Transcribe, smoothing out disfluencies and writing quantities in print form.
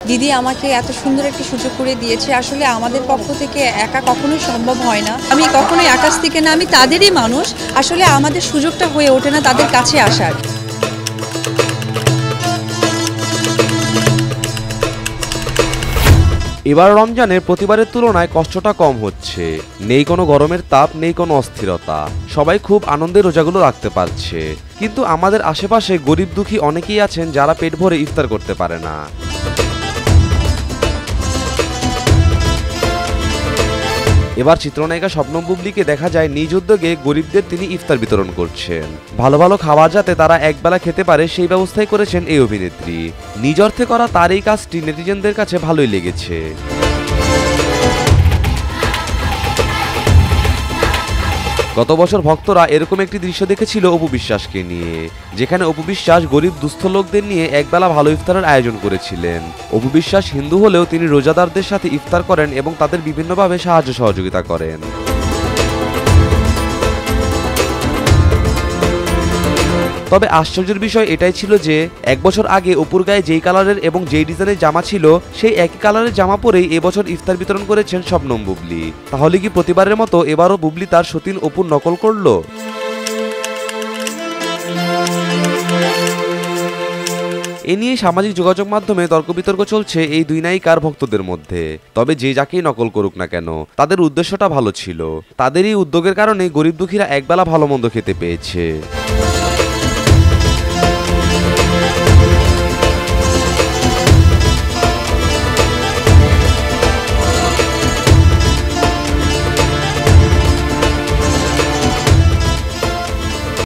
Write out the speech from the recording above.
দিদি আমাকে এত সুন্দর একটি সুযোগ করে দিয়েছে, আসলে আমাদের পক্ষ থেকে একা কখনোই সম্ভব হয় না। আমি কখনোই আকাশ থেকে না, আমি তাদেরই মানুষ। আসলে আমাদের সুযোগটা হয়ে ওঠে না তাদের কাছে আসার। এবার রমজানে প্রতিবারের তুলনায় কষ্টটা কম হচ্ছে। নেই কোনো গরমের তাপ, নেই কোনো অস্থিরতা, সবাই খুব আনন্দে রোজাগুলো রাখতে পারছে। কিন্তু আমাদের আশেপাশে গরিব দুঃখী অনেকেই আছেন যারা পেট ভরে ইফতার করতে পারে না। এবার চিত্রনায়িকা শবনম বুবলিকে দেখা যায় নিজ উদ্যোগে গরিবদের তিনি ইফতার বিতরণ করছেন। ভালো ভালো খাবার যাতে তারা একবেলা খেতে পারে সেই ব্যবস্থাই করেছেন এই অভিনেত্রী। নিজ অর্থে করা তার এই কাজটি নেটিজেনদের কাছে ভালোই লেগেছে। গত বছর ভক্তরা এরকম একটি দৃশ্য দেখেছিল অপু বিশ্বাসকে নিয়ে, যেখানে অপু বিশ্বাস গরিব দুস্থ লোকদের নিয়ে একবেলা ভালো ইফতারের আয়োজন করেছিলেন। অপু বিশ্বাস হিন্দু হলেও তিনি রোজাদারদের সাথে ইফতার করেন এবং তাদের বিভিন্নভাবে সাহায্য সহযোগিতা করেন। তবে আশ্চর্যের বিষয় এটাই ছিল যে এক বছর আগে অপুর গায়ে যেই কালারের এবং যেই ডিজাইনের জামা ছিল সেই একই কালারের জামা পরেই এবছর ইফতার বিতরণ করেছেন শবনম বুবলি। তাহলে কি প্রতিবারের মতো এবারও বুবলি তার সতীন অপুর নকল করলো? এ নিয়ে সামাজিক যোগাযোগ মাধ্যমে তর্ক বিতর্ক চলছে এই দুই নায়িকার ভক্তদের মধ্যে। তবে যে যাকেই নকল করুক না কেন, তাদের উদ্দেশ্যটা ভালো ছিল। তাদের এই উদ্যোগের কারণে গরিব দুঃখীরা একবেলা ভালো মন্দ খেতে পেয়েছে।